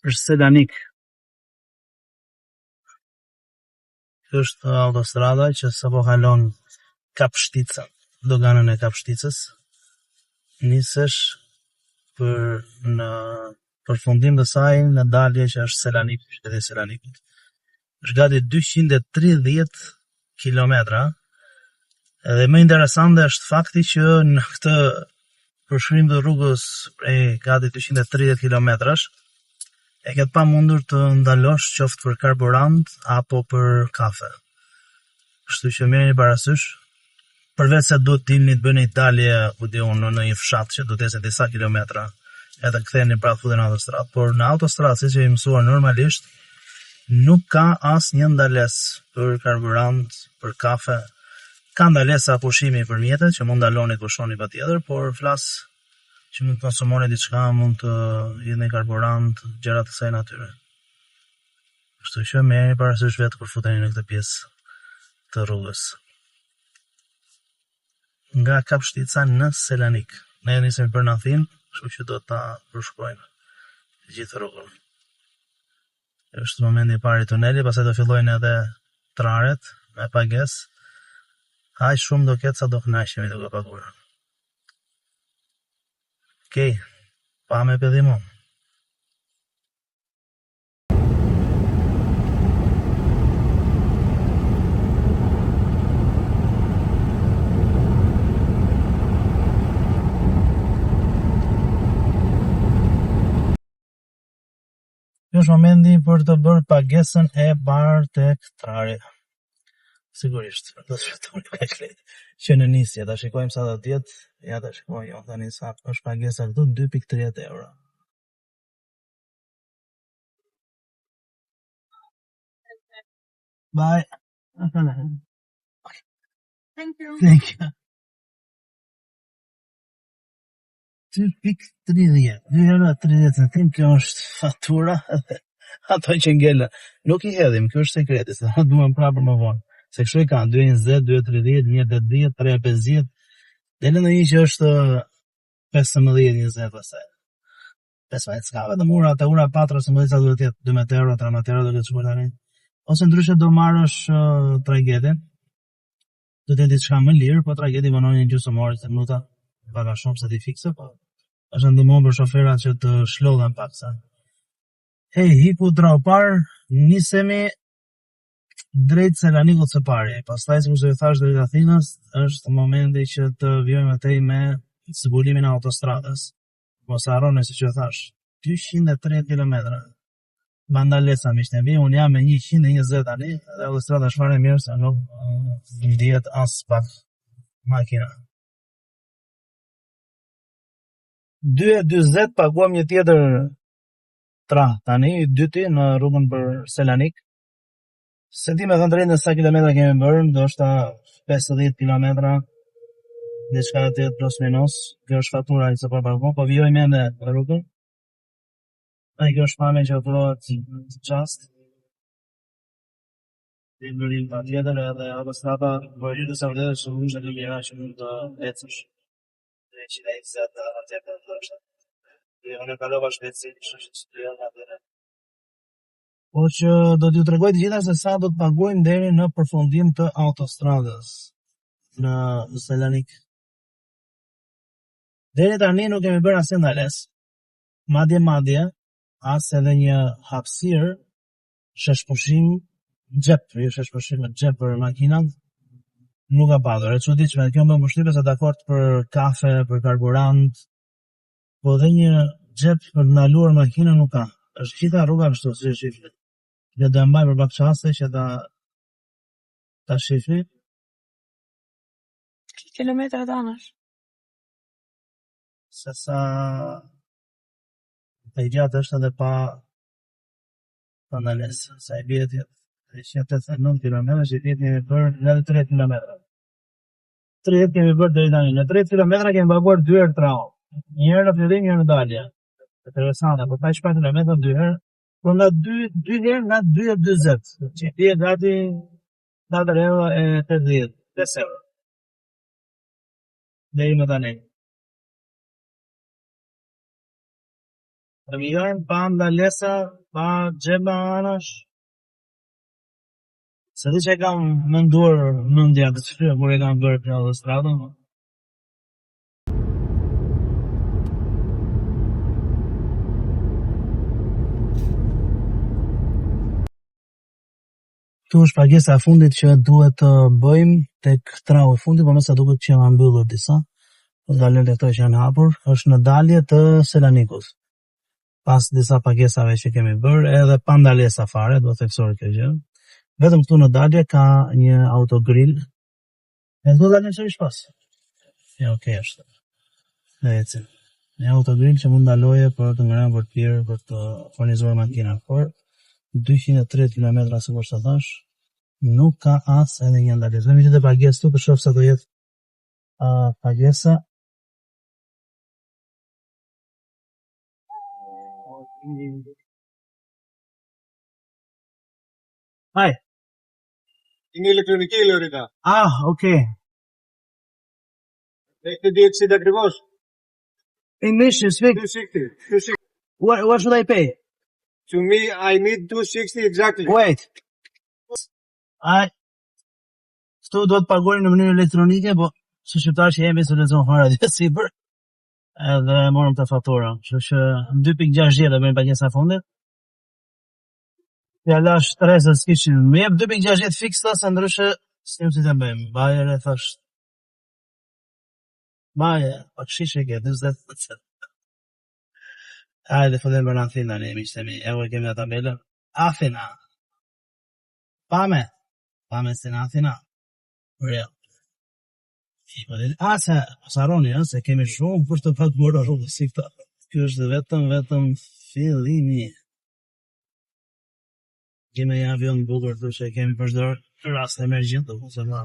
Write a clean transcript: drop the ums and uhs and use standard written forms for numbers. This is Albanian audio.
është Selanik. Kjo është autostrada që sapo kalon Kapshtica, doganën e Kapshticës. Nisesh në përfundim të saj në dalje që është Selanik, qyteti i Selanikut. Është gati 230 kilometra. Edhe më interesante është fakti që në këtë përshkrim të rrugës prej gati 230 kilometrash e ke pamundur të ndalosh qoftë për karburant apo për kafe. Kështu që merrni parasysh, përveç se duhet dilni të bëni dalje në një fshat që do të ecë disa kilometra, edhe ktheheni pra futen në autostradë, por në autostradë siç e mësuar normalisht, nuk ka asnjë ndalesë për karburant, për kafe. Ka ndalesa pushimi për mjetet që mund ndaloni të pushoni patjetër, por flas që mund të konsumoni diçka, mund të jeni karburant, gjëra të kësaj natyre. Kështu që merrni parasysh vetë kur futeni në këtë pjesë të rrugës. Nga Kapshtica në Selanik. Ne nisemi për Nathin, kështu që do ta përshkruajmë gjithë rrugën. Është momenti i parë i tunelit, pastaj do fillojnë edhe traret me pagesë. Aq shumë do ketë sa do kënaqemi duke paguar. Okej, pa me pedimon. Kjo është momenti për të bërë pagesën e parë tek trari. Sigurisht, do të shpëtoni kaq lehtë. Që në nisje, ta shikojmë sa do të jetë. Ja ta shikojmë tani sa është pagesa këtu, 2.30 euro. Bye. Thank you. 2.30, 2.30 centim, kjo është fatura. Ato që ngellën. Nuk i hedhim, kjo është sekreti, se na duhen prapë më vonë. Se kështu i kanë 2.20, 2.30, 1.80, 3.50, dele në një që është 15-20 pastaj. 15 s'ka vetëm ura, te ura 4 ose më sa duhet të jetë 12 euro, 13 euro do të shkuar tani. Ose ndryshe do marrësh tragetin. Do të jetë diçka më lirë, po trageti vonon një gjysmëore të minuta, pak a shumë se ti fikse, po është ndihmon për shoferat që të shlodhen pak sa. Hiku Draupar, nisemi drejt Selanikut së pari. Pastaj, sikur se ju thash, drejt Athinës, është momenti që të vjojmë atej me zbulimin e autostradës. Mos e harroni, siç ju thash, 230 kilometra. Bandalesa miqtë e mi, unë jam me 120 tani, dhe autostrada është fare mirë se nuk ndihet as pak makina. 2.40 paguam një tjetër tra tani, dyti në rrugën për Selanik. Se ti me thënë drejtë në sa kilometra kemi bërë, ndoshta 50 kilometra, diçka të jetë plus minus. Kjo është fatura që po paguam, po vijojmë ende në rrugën. Ai kjo është pamje që ofrohet çast. Dhe bërim patjetër edhe autostrada vërejtë sa vërtetë shumë është e mira që mund të ecësh. 320 atje të ndoshta. Dhe unë kalova shpejtësi, kështu që të jam atë. Po që do t'ju tregoj të gjitha se sa do të paguajmë deri në përfundim të autostradës në Selanik. Deri tani nuk kemi bërë asnjë ndalesë. Madje as edhe një hapësirë sheshpushim xhep për makinat nuk ka padur. E çuditshme, kjo më përshtypet se dakord për kafe, për karburant, po dhe një xhep për ndaluar makinën nuk ka. Është gjitha rruga kështu, si shifni. Dhe do e mbaj për pak çaste që ta shifni. Kilometra danash. Se sa e gjatë është edhe pa ndalesë. Sa e bie 189 km, që ti kemi bërë në 30 km. 30 kemi bërë deri tani. Në 30 km kemi paguar 2 herë trao. Një herë në fillim, një herë në dalje. Interesante, po pa shpejt kilometra 2 herë. Po nga 2 herë nga 2.40, që ti e gati 4 euro e 80, 5 euro. Deri më tani. Të mjojnë pa ndalesa, pa gjeba anash. Se di që e kam menduar mendja të shkryja kur e kam bërë për autostradën. Këtu është pagesa e fundit që duhet të bëjmë tek trau e fundit, por më sa duket që janë mbyllur disa. Dallet e këto që janë hapur, është në dalje të Selanikut. Pas disa pagesave që kemi bërë, edhe pa ndalesa fare, do të theksoj kjo gjë. Vetëm këtu në dalje ka një autogrill. E do dalim sërish pas. Ja, okay është. Ne ecim. Një autogrill që mund ndaloje për të ngrënë, për të pirë, për të furnizuar makina. Por 230 km sikur sa thash, nuk ka as edhe një ndalesë. Vetëm që të pagesë këtu për shoh sa do jetë pagesa. Hi. Είναι ηλεκτρονική η λεωρίδα. Okay. Έχετε διεξίδα ακριβώς. English, speak. 260. What should I pay? To me, I need 260 exactly. Wait. Këtu do të paguari në mënyrë elektronike, po si shqiptar që jemi se lexon fare atë sipër. Edhe morëm të fatura. Kështu që 2.60 do bëjmë pagesa fundit. Ja lash Teresa s'kishin. Më jep 2.60 fiksa se ndryshe s'kem si të bëjmë. Bajer e thash. Baje, pa këshish e ke 20%. Hajde, fillojmë për në Athina, ne miqtë e mi. E kemi në tabelën. Athina. Pame si në Athina. Real. Se aroni, se kemi shumë për të paguar rrugë si këta. Kjo është vetëm fillimi. Kemi një avion bukur të që kemi përdor rast emergjent, ose më